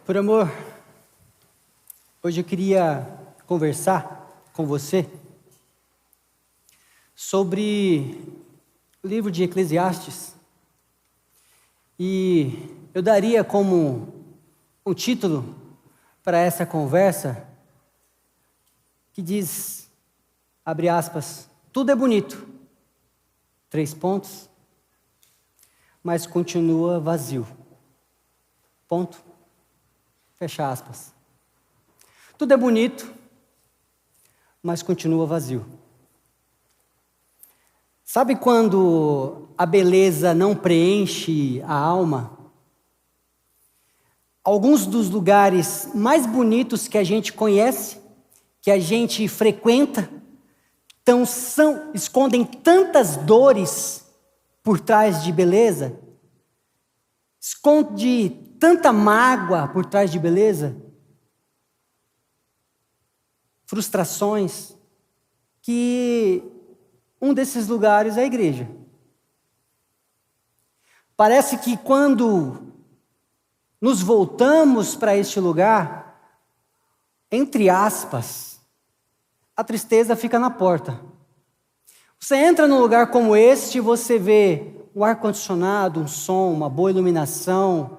Por amor, hoje eu queria conversar com você sobre o livro de Eclesiastes, e eu daria como um título para essa conversa que diz, abre aspas, tudo é bonito, 3 pontos, mas continua vazio, ponto. Fecha aspas. Tudo é bonito, mas continua vazio. Sabe quando a beleza não preenche a alma? Alguns dos lugares mais bonitos que a gente conhece, que a gente frequenta, escondem tantas dores por trás de beleza, esconde tanta mágoa por trás de beleza, frustrações, que um desses lugares é a igreja. Parece que quando nos voltamos para este lugar, entre aspas, a tristeza fica na porta. Você entra num lugar como este, você vê o ar-condicionado, um som, uma boa iluminação.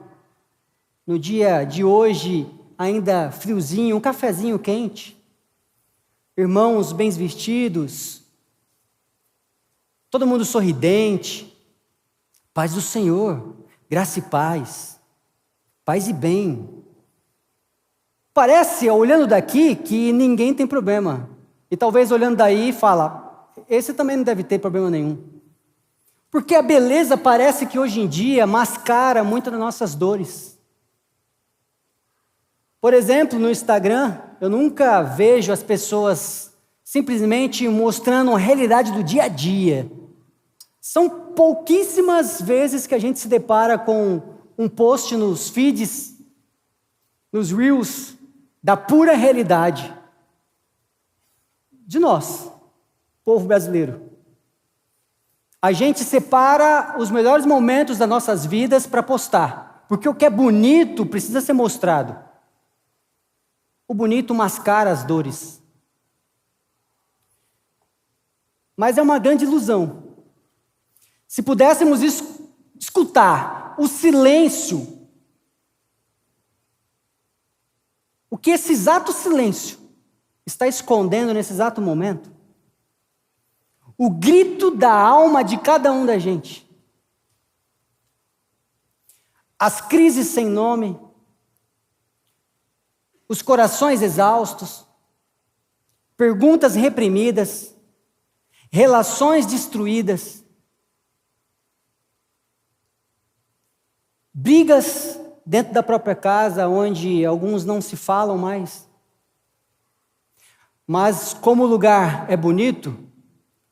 No dia de hoje, ainda friozinho, um cafezinho quente. Irmãos bem vestidos. Todo mundo sorridente. Paz do Senhor, graça e paz. Paz e bem. Parece, olhando daqui, que ninguém tem problema. E talvez olhando daí, fala, esse também não deve ter problema nenhum. Porque a beleza parece que hoje em dia mascara muitas das nossas dores. Por exemplo, no Instagram, eu nunca vejo as pessoas simplesmente mostrando a realidade do dia a dia. São pouquíssimas vezes que a gente se depara com um post nos feeds, nos reels, da pura realidade de nós, povo brasileiro. A gente separa os melhores momentos das nossas vidas para postar, porque o que é bonito precisa ser mostrado. O bonito mascara as dores. Mas é uma grande ilusão. Se pudéssemos escutar o silêncio, o que esse exato silêncio está escondendo nesse exato momento, o grito da alma de cada um da gente, as crises sem nome, os corações exaustos, perguntas reprimidas, relações destruídas, brigas dentro da própria casa, onde alguns não se falam mais. Mas como o lugar é bonito,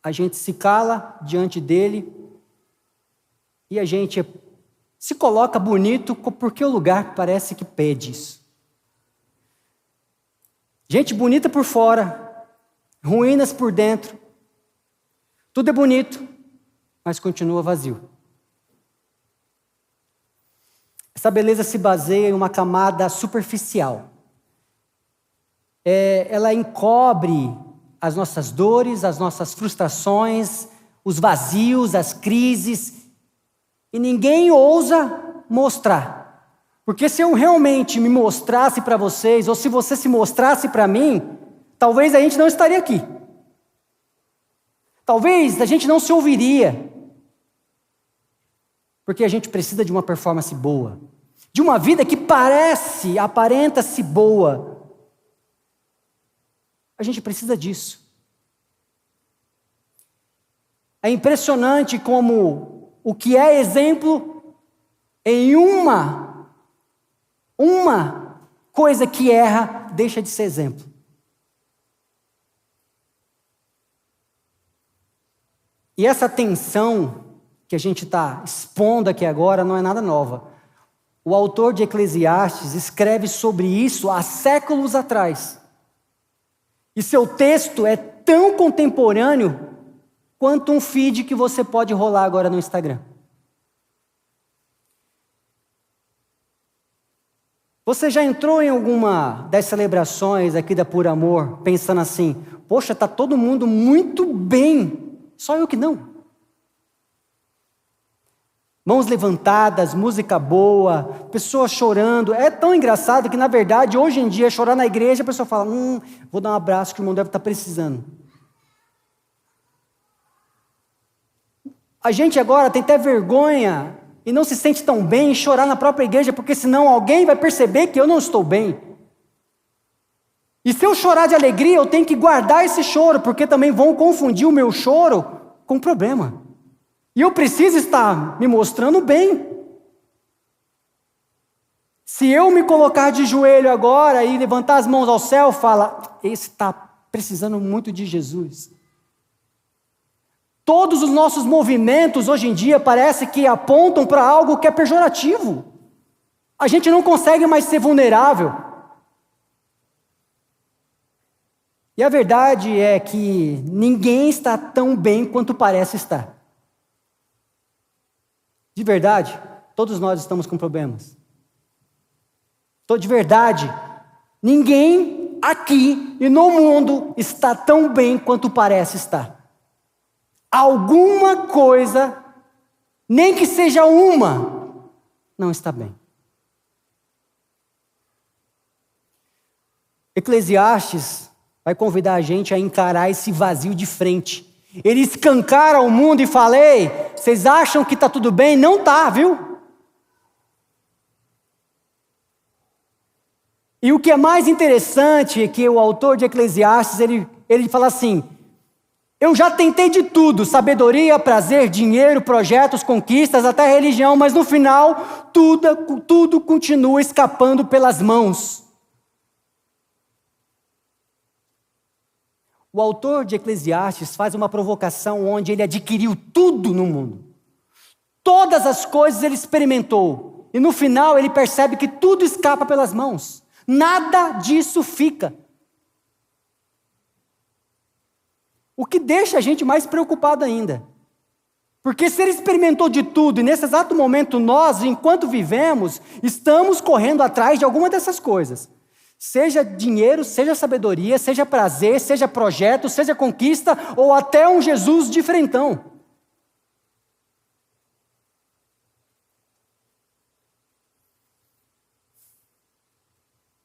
a gente se cala diante dele e a gente se coloca bonito porque o lugar parece que pede isso. Gente bonita por fora, ruínas por dentro. Tudo é bonito, mas continua vazio. Essa beleza se baseia em uma camada superficial. Ela encobre as nossas dores, as nossas frustrações, os vazios, as crises, e ninguém ousa mostrar. Porque se eu realmente me mostrasse para vocês, ou se você se mostrasse para mim, talvez a gente não estaria aqui. Talvez a gente não se ouviria. Porque a gente precisa de uma performance boa. De uma vida que aparenta-se boa. A gente precisa disso. É impressionante como o que é exemplo em uma coisa que erra deixa de ser exemplo. E essa tensão que a gente está expondo aqui agora não é nada nova. O autor de Eclesiastes escreve sobre isso há séculos atrás. E seu texto é tão contemporâneo quanto um feed que você pode rolar agora no Instagram. Você já entrou em alguma das celebrações aqui da Puro Amor, pensando assim, poxa, está todo mundo muito bem, só eu que não. Mãos levantadas, música boa, pessoas chorando. É tão engraçado que, na verdade, hoje em dia, chorar na igreja, a pessoa fala, vou dar um abraço que o irmão deve estar precisando. A gente agora tem até vergonha e não se sente tão bem em chorar na própria igreja, porque senão alguém vai perceber que eu não estou bem. E se eu chorar de alegria, eu tenho que guardar esse choro, porque também vão confundir o meu choro com problema. E eu preciso estar me mostrando bem. Se eu me colocar de joelho agora e levantar as mãos ao céu, fala, esse está precisando muito de Jesus. Todos os nossos movimentos hoje em dia parece que apontam para algo que é pejorativo. A gente não consegue mais ser vulnerável. E a verdade é que ninguém está tão bem quanto parece estar. De verdade, todos nós estamos com problemas. De verdade, ninguém aqui e no mundo está tão bem quanto parece estar. Alguma coisa, nem que seja uma, não está bem. Eclesiastes vai convidar a gente a encarar esse vazio de frente. Ele escancara o mundo e fala, ei, vocês acham que está tudo bem? Não está, viu? E o que é mais interessante é que o autor de Eclesiastes, ele fala assim, eu já tentei de tudo, sabedoria, prazer, dinheiro, projetos, conquistas, até religião, mas no final, tudo continua escapando pelas mãos. O autor de Eclesiastes faz uma provocação onde ele adquiriu tudo no mundo. Todas as coisas ele experimentou. E no final ele percebe que tudo escapa pelas mãos. Nada disso fica. O que deixa a gente mais preocupado ainda. Porque se ele experimentou de tudo, e nesse exato momento nós, enquanto vivemos, estamos correndo atrás de alguma dessas coisas. Seja dinheiro, seja sabedoria, seja prazer, seja projeto, seja conquista, ou até um Jesus diferentão.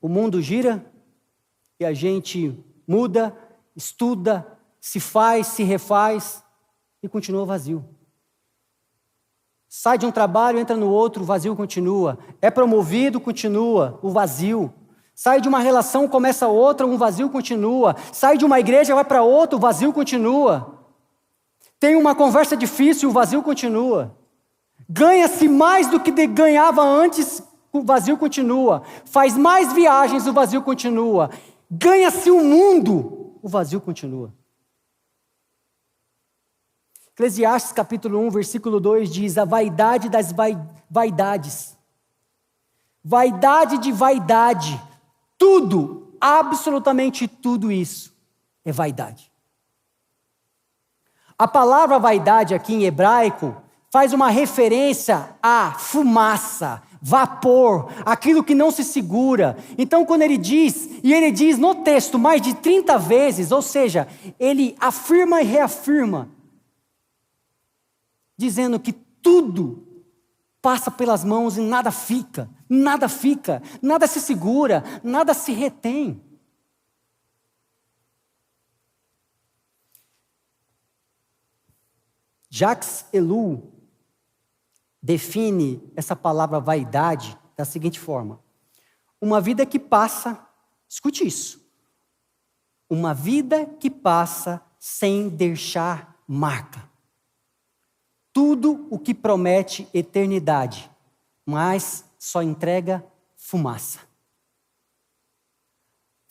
O mundo gira e a gente muda, estuda, se faz, se refaz e continua vazio. Sai de um trabalho, entra no outro, o vazio continua. É promovido, continua, o vazio. Sai de uma relação, começa outra, um vazio continua. Sai de uma igreja, vai para outra, o vazio continua. Tem uma conversa difícil, o vazio continua. Ganha-se mais do que ganhava antes, o vazio continua. Faz mais viagens, o vazio continua. Ganha-se o mundo, o vazio continua. Eclesiastes capítulo 1, versículo 2 diz, a vaidade das vaidades. Vaidade de vaidade. Tudo, absolutamente tudo isso é vaidade. A palavra vaidade aqui em hebraico faz uma referência a fumaça, vapor, aquilo que não se segura. Então quando ele diz, e ele diz no texto mais de 30 vezes, ou seja, ele afirma e reafirma, dizendo que tudo passa pelas mãos e nada fica, nada se segura, nada se retém. Jacques Ellul define essa palavra vaidade da seguinte forma: uma vida que passa, escute isso, uma vida que passa sem deixar marca. Tudo o que promete eternidade, mas só entrega fumaça.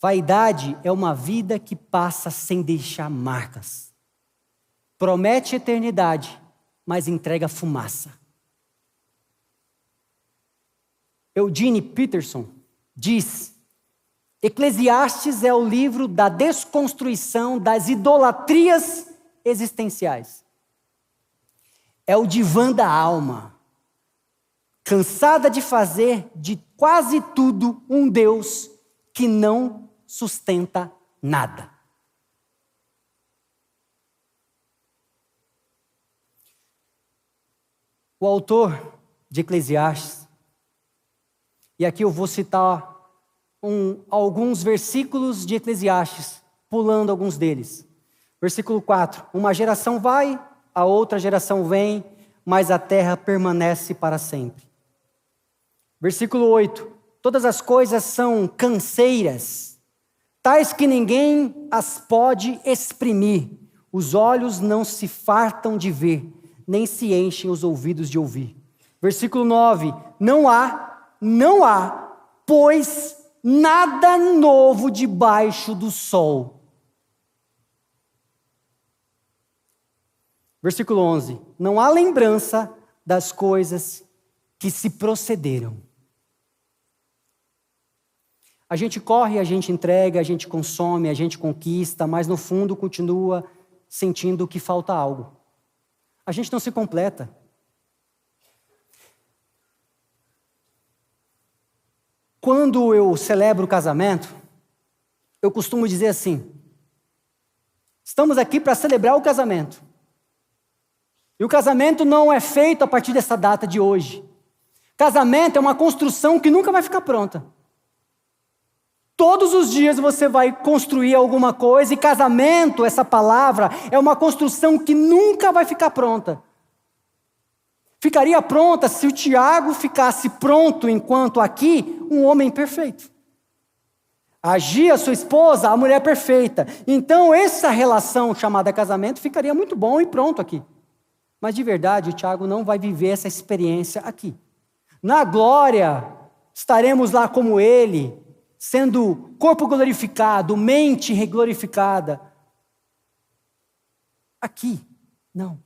Vaidade é uma vida que passa sem deixar marcas. Promete eternidade, mas entrega fumaça. Eugene Peterson diz, Eclesiastes é o livro da desconstrução das idolatrias existenciais. É o divã da alma, cansada de fazer de quase tudo um Deus que não sustenta nada. O autor de Eclesiastes, e aqui eu vou citar alguns versículos de Eclesiastes, pulando alguns deles. Versículo 4: uma geração vai, a outra geração vem, mas a terra permanece para sempre. Versículo 8: todas as coisas são canseiras, tais que ninguém as pode exprimir. Os olhos não se fartam de ver, nem se enchem os ouvidos de ouvir. Versículo 9: não há, pois, nada novo debaixo do sol. Versículo 11: não há lembrança das coisas que se procederam. A gente corre, a gente entrega, a gente consome, a gente conquista, mas no fundo continua sentindo que falta algo. A gente não se completa. Quando eu celebro o casamento, eu costumo dizer assim: estamos aqui para celebrar o casamento. E o casamento não é feito a partir dessa data de hoje. Casamento é uma construção que nunca vai ficar pronta. Todos os dias você vai construir alguma coisa, e casamento, essa palavra, é uma construção que nunca vai ficar pronta. Ficaria pronta se o Tiago ficasse pronto enquanto aqui um homem perfeito. A Gia, sua esposa, a mulher perfeita. Então essa relação chamada casamento ficaria muito bom e pronto aqui. Mas de verdade o Tiago não vai viver essa experiência aqui. Na glória estaremos lá como ele, sendo corpo glorificado, mente glorificada. Aqui, não.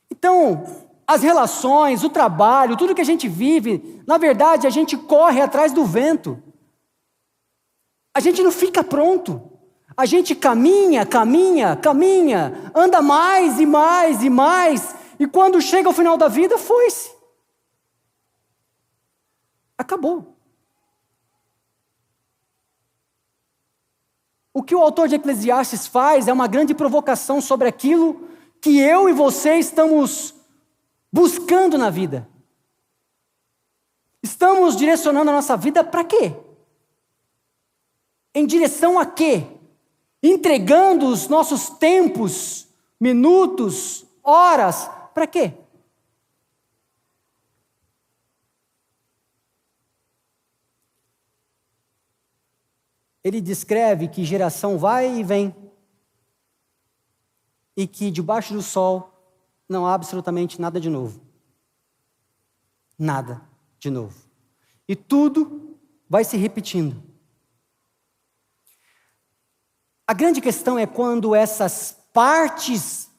Então, as relações, o trabalho, tudo que a gente vive, na verdade, a gente corre atrás do vento. A gente não fica pronto. A gente caminha, anda mais e mais e mais, e quando chega ao final da vida, foi-se. Acabou. O que o autor de Eclesiastes faz é uma grande provocação sobre aquilo que eu e você estamos buscando na vida. Estamos direcionando a nossa vida para quê? Em direção a quê? Entregando os nossos tempos, minutos, horas, para quê? Ele descreve que geração vai e vem, e que debaixo do sol não há absolutamente nada de novo. Nada de novo. E tudo vai se repetindo. A grande questão é quando essas partes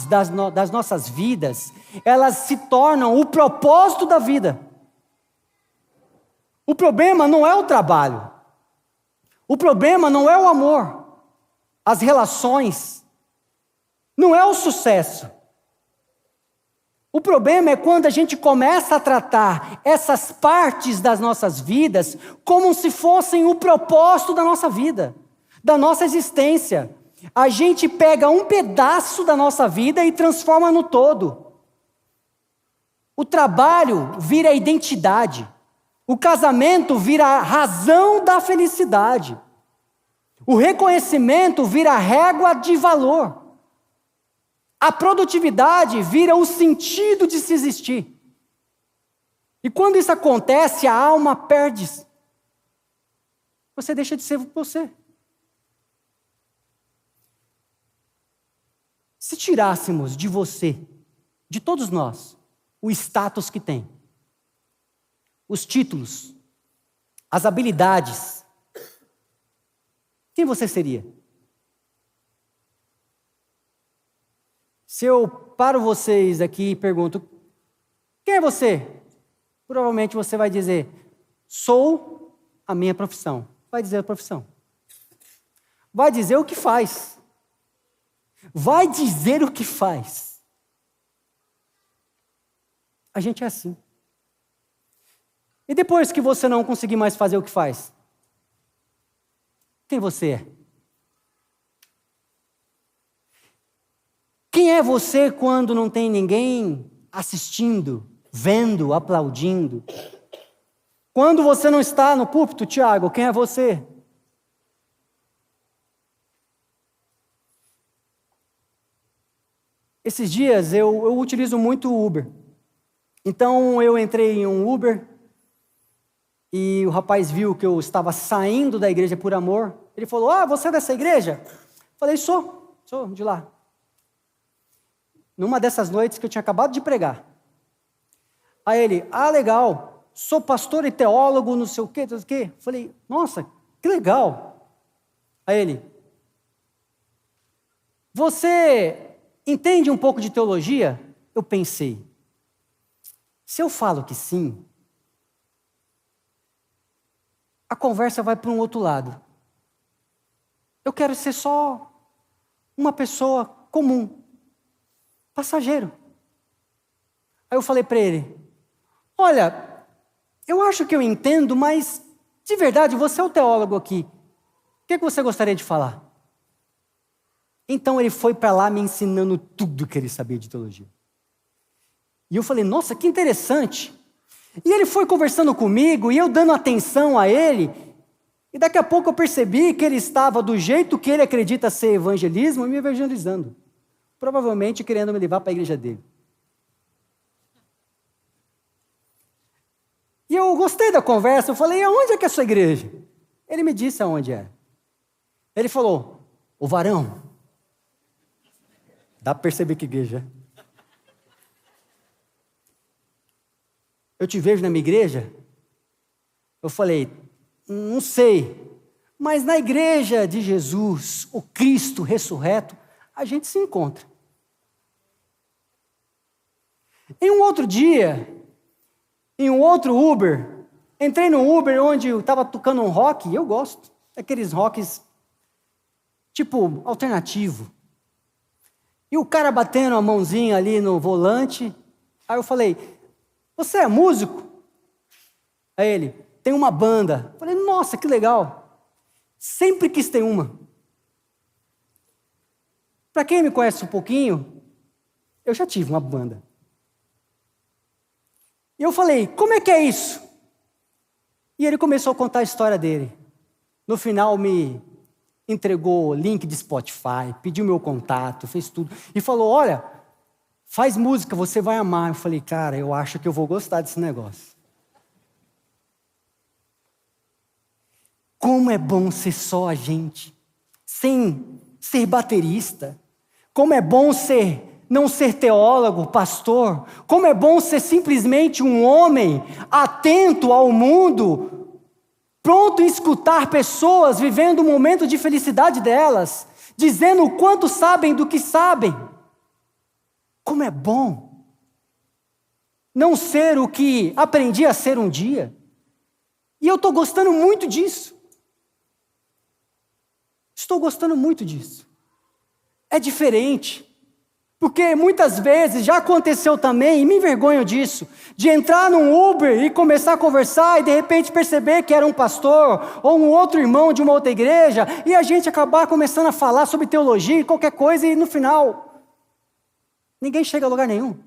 das nossas vidas, elas se tornam o propósito da vida. O problema não é o trabalho. O problema não é o amor, as relações, não é o sucesso. O problema é quando a gente começa a tratar essas partes das nossas vidas como se fossem o propósito da nossa vida, da nossa existência. A gente pega um pedaço da nossa vida e transforma no todo. O trabalho vira identidade. O casamento vira a razão da felicidade. O reconhecimento vira régua de valor. A produtividade vira o sentido de se existir. E quando isso acontece, a alma perde-se. Você deixa de ser você. Se tirássemos de você, de todos nós, o status que tem, os títulos, as habilidades, quem você seria? Se eu paro vocês aqui e pergunto, quem é você? Provavelmente você vai dizer, sou a minha profissão. Vai dizer a profissão. Vai dizer o que faz. Vai dizer o que faz. A gente é assim. E depois que você não conseguir mais fazer o que faz? Quem você é? Quem é você quando não tem ninguém assistindo, vendo, aplaudindo? Quando você não está no púlpito, Tiago, quem é você? Esses dias eu utilizo muito o Uber. Então eu entrei em um Uber e o rapaz viu que eu estava saindo da igreja por amor. Ele falou, você é dessa igreja? Falei, sou de lá. Numa dessas noites que eu tinha acabado de pregar. Aí ele, legal, sou pastor e teólogo, não sei o quê, não sei o quê. Falei, nossa, que legal. Aí ele, você entende um pouco de teologia? Eu pensei, se eu falo que sim, a conversa vai para um outro lado. Eu quero ser só uma pessoa comum, passageiro. Aí eu falei para ele, olha, eu acho que eu entendo, mas de verdade, você é o teólogo aqui. O que você gostaria de falar? Então ele foi para lá me ensinando tudo que ele sabia de teologia. E eu falei, nossa, que interessante. E ele foi conversando comigo, e eu dando atenção a ele, e daqui a pouco eu percebi que ele estava do jeito que ele acredita ser evangelismo, me evangelizando. Provavelmente querendo me levar para a igreja dele. E eu gostei da conversa, eu falei, aonde é que é a sua igreja? Ele me disse aonde é. Ele falou, o varão. Dá para perceber que igreja é. Eu te vejo na minha igreja? Eu falei, não sei, mas na igreja de Jesus, o Cristo ressurreto, a gente se encontra. Em um outro dia, em um outro Uber, entrei no Uber onde eu estava tocando um rock, e eu gosto, aqueles rocks tipo alternativo. E o cara batendo a mãozinha ali no volante, aí eu falei, você é músico? Aí ele, tem uma banda. Eu falei, nossa, que legal. Sempre quis ter uma. Para quem me conhece um pouquinho, eu já tive uma banda. E eu falei, como é que é isso? E ele começou a contar a história dele. No final me entregou link de Spotify, pediu meu contato, fez tudo. E falou, olha, faz música, você vai amar. Eu falei, cara, eu acho que eu vou gostar desse negócio. Como é bom ser só a gente, sem ser baterista. Como é bom não ser teólogo, pastor. Como é bom ser simplesmente um homem atento ao mundo, pronto em escutar pessoas vivendo o momento de felicidade delas, dizendo o quanto sabem do que sabem. Como é bom não ser o que aprendi a ser um dia. E eu estou gostando muito disso. Estou gostando muito disso. É diferente. Porque muitas vezes já aconteceu também, e me envergonho disso, de entrar num Uber e começar a conversar e de repente perceber que era um pastor ou um outro irmão de uma outra igreja e a gente acabar começando a falar sobre teologia e qualquer coisa e no final ninguém chega a lugar nenhum.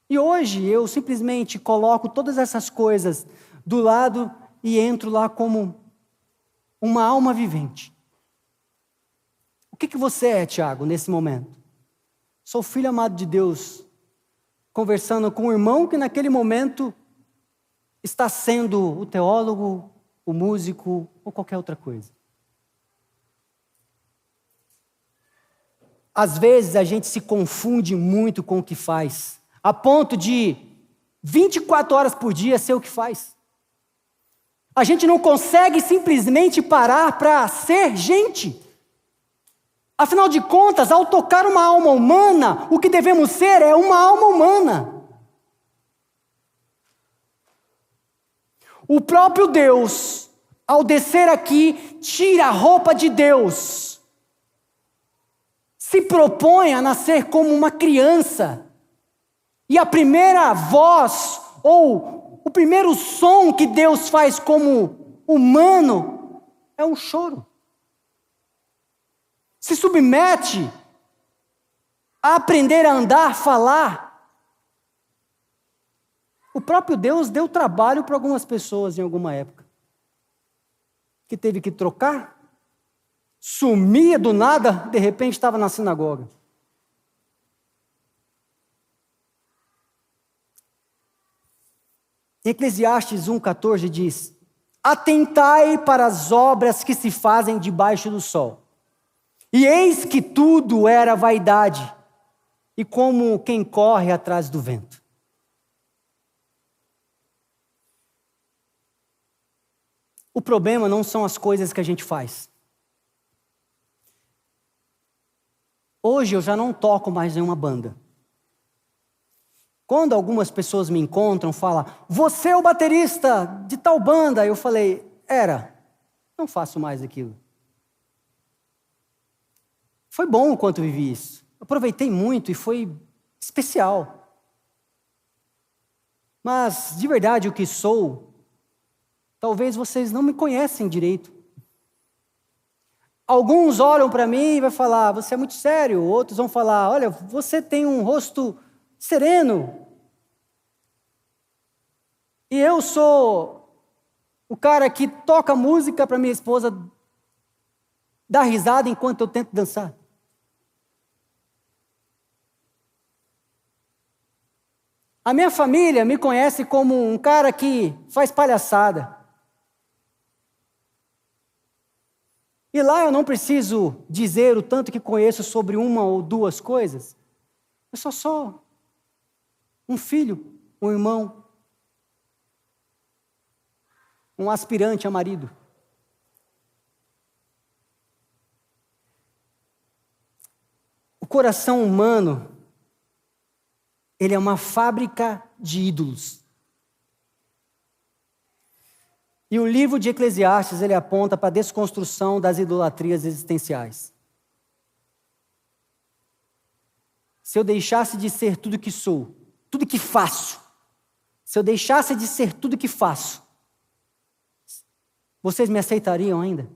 E hoje eu simplesmente coloco todas essas coisas do lado e entro lá como uma alma vivente. O que você é, Tiago, nesse momento? Sou filho amado de Deus, conversando com um irmão que naquele momento está sendo o teólogo, o músico ou qualquer outra coisa. Às vezes a gente se confunde muito com o que faz, a ponto de 24 horas por dia ser o que faz. A gente não consegue simplesmente parar para ser gente. Afinal de contas, ao tocar uma alma humana, o que devemos ser é uma alma humana. O próprio Deus, ao descer aqui, tira a roupa de Deus. Se propõe a nascer como uma criança. E a primeira voz, ou o primeiro som que Deus faz como humano é um choro. Se submete a aprender a andar, falar. O próprio Deus deu trabalho para algumas pessoas em alguma época, que teve que trocar, sumia do nada, de repente estava na sinagoga. Em Eclesiastes 1,14 diz: atentai para as obras que se fazem debaixo do sol. E eis que tudo era vaidade, e como quem corre atrás do vento. O problema não são as coisas que a gente faz. Hoje eu já não toco mais em uma banda. Quando algumas pessoas me encontram, falam: você é o baterista de tal banda. Eu falei: não faço mais aquilo. Foi bom enquanto vivi isso. Aproveitei muito e foi especial. Mas, de verdade, o que sou, talvez vocês não me conhecem direito. Alguns olham para mim e vão falar: você é muito sério. Outros vão falar: olha, você tem um rosto sereno. E eu sou o cara que toca música para minha esposa dar risada enquanto eu tento dançar. A minha família me conhece como um cara que faz palhaçada. E lá eu não preciso dizer o tanto que conheço sobre uma ou duas coisas. Eu só sou um filho, um irmão, um aspirante a marido. O coração humano, ele é uma fábrica de ídolos. E o livro de Eclesiastes, ele aponta para a desconstrução das idolatrias existenciais. Se eu deixasse de ser tudo que sou, tudo que faço, se eu deixasse de ser tudo que faço, vocês me aceitariam ainda?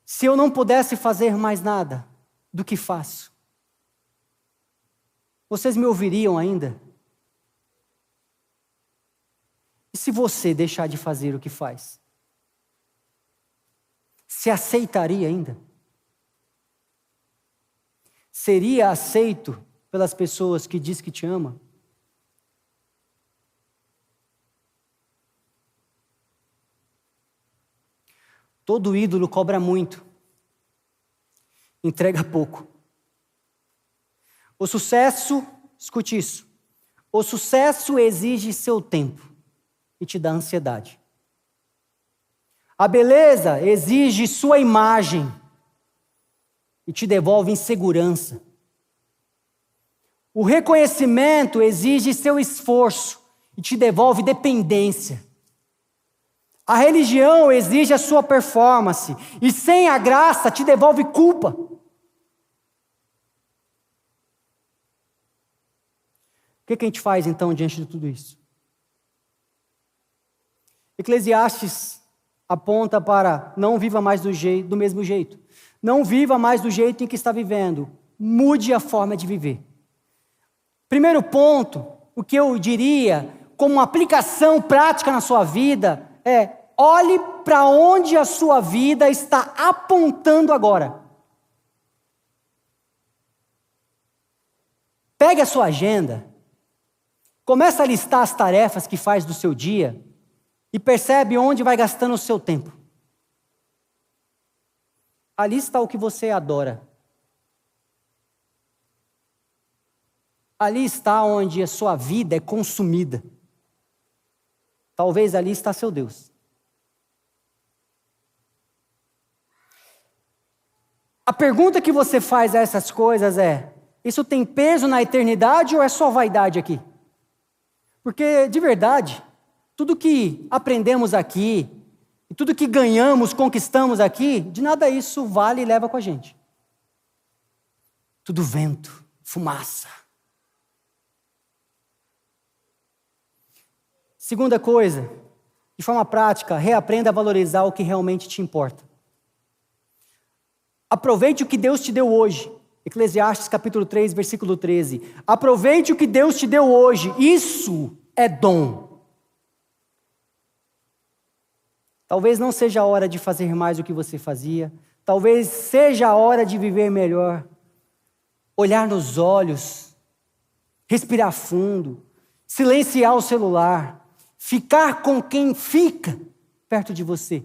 Se eu não pudesse fazer mais nada do que faço, vocês me ouviriam ainda? E se você deixar de fazer o que faz? Se aceitaria ainda? Seria aceito pelas pessoas que diz que te ama? Todo ídolo cobra muito, entrega pouco. O sucesso, escute isso, o sucesso exige seu tempo e te dá ansiedade. A beleza exige sua imagem e te devolve insegurança. O reconhecimento exige seu esforço e te devolve dependência. A religião exige a sua performance e sem a graça te devolve culpa. O que a gente faz então diante de tudo isso? Eclesiastes aponta para: não viva mais do mesmo jeito. Não viva mais do jeito em que está vivendo. Mude a forma de viver. Primeiro ponto, o que eu diria como uma aplicação prática na sua vida é: olhe para onde a sua vida está apontando agora. Pegue a sua agenda, comece a listar as tarefas que faz do seu dia e percebe onde vai gastando o seu tempo. Ali está o que você adora. Ali está onde a sua vida é consumida. Talvez ali está seu Deus. A pergunta que você faz a essas coisas é: isso tem peso na eternidade ou é só vaidade aqui? Porque, de verdade, tudo que aprendemos aqui, e tudo que ganhamos, conquistamos aqui, de nada isso vale e leva com a gente. tudo vento, fumaça. Segunda coisa, de forma prática, reaprenda a valorizar o que realmente te importa. Aproveite o que Deus te deu hoje. Eclesiastes capítulo 3, versículo 13. Aproveite o que Deus te deu hoje. Isso é dom. Talvez não seja a hora de fazer mais do que você fazia. Talvez seja a hora de viver melhor. Olhar nos olhos. Respirar fundo. Silenciar o celular. Ficar com quem fica perto de você.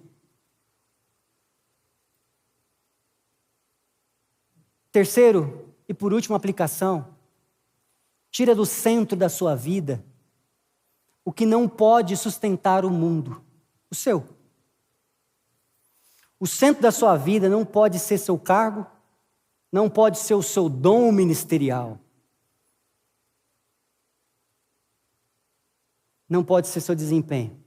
Terceiro, e por último, aplicação. Tira do centro da sua vida o que não pode sustentar o mundo, o seu. O centro da sua vida não pode ser seu cargo, não pode ser o seu dom ministerial. Não pode ser seu desempenho.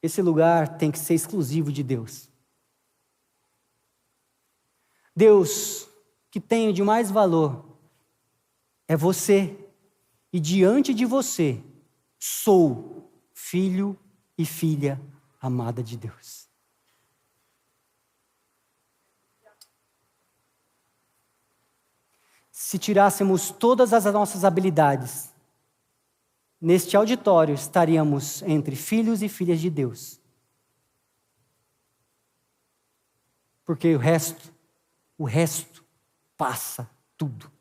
Esse lugar tem que ser exclusivo de Deus. Deus, que tem de mais valor, é você. E diante de você, sou filho e filha amada de Deus. Se tirássemos todas as nossas habilidades, neste auditório estaríamos entre filhos e filhas de Deus. Porque o resto passa, tudo.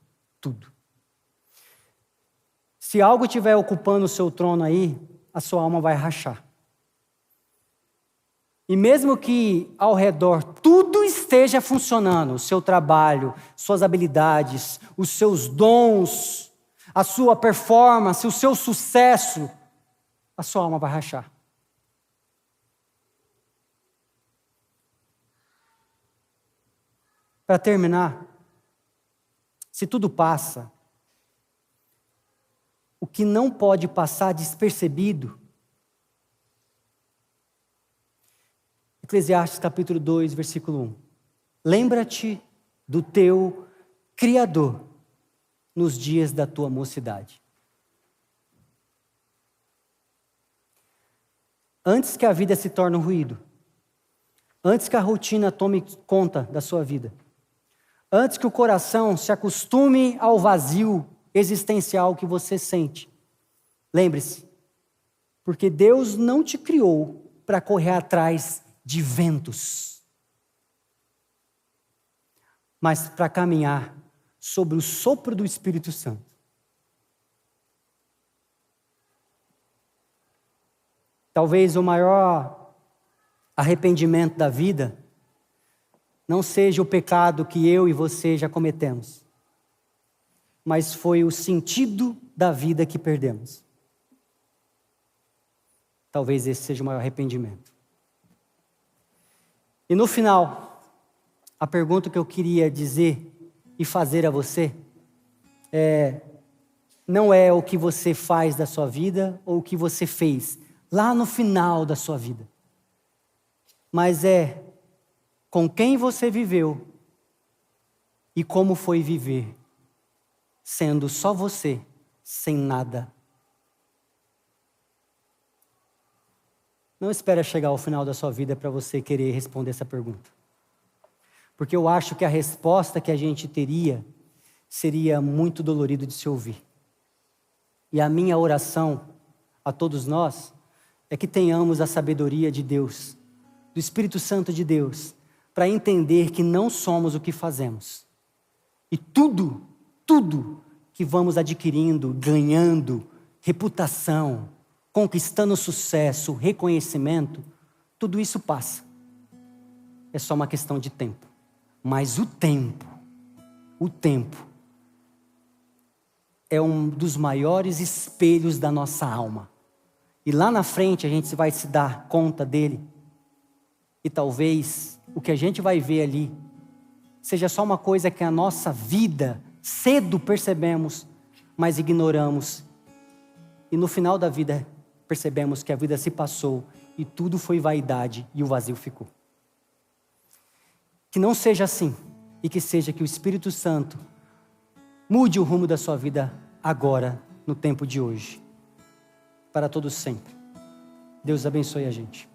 Se algo estiver ocupando o seu trono aí, a sua alma vai rachar. E mesmo que ao redor tudo esteja funcionando, o seu trabalho, suas habilidades, os seus dons, a sua performance, o seu sucesso, a sua alma vai rachar. Para terminar, se tudo passa, o que não pode passar despercebido, Eclesiastes capítulo 2, versículo 1. Lembra-te do teu Criador nos dias da tua mocidade. Antes que a vida se torne um ruído, antes que a rotina tome conta da sua vida, antes que o coração se acostume ao vazio existencial que você sente, lembre-se, porque Deus não te criou para correr atrás de ventos, mas para caminhar sobre o sopro do Espírito Santo. Talvez o maior arrependimento da vida não seja o pecado que eu e você já cometemos, mas foi o sentido da vida que perdemos. Talvez esse seja o maior arrependimento. E no final, a pergunta que eu queria dizer e fazer a você não é o que você faz da sua vida ou o que você fez lá no final da sua vida, mas é com quem você viveu e como foi viver, sendo só você, sem nada. Não espere chegar ao final da sua vida para você querer responder essa pergunta. Porque eu acho que a resposta que a gente teria seria muito dolorido de se ouvir. E a minha oração a todos nós é que tenhamos a sabedoria de Deus, do Espírito Santo de Deus, para entender que não somos o que fazemos. E tudo que vamos adquirindo, ganhando, reputação, conquistando sucesso, reconhecimento, tudo isso passa. É só uma questão de tempo. Mas o tempo é um dos maiores espelhos da nossa alma. E lá na frente a gente vai se dar conta dele. E talvez o que a gente vai ver ali seja só uma coisa que a nossa vida cedo percebemos, mas ignoramos. E no final da vida percebemos que a vida se passou e tudo foi vaidade e o vazio ficou. Que não seja assim. e que seja que o Espírito Santo mude o rumo da sua vida agora, no tempo de hoje, para todos sempre. Deus abençoe a gente.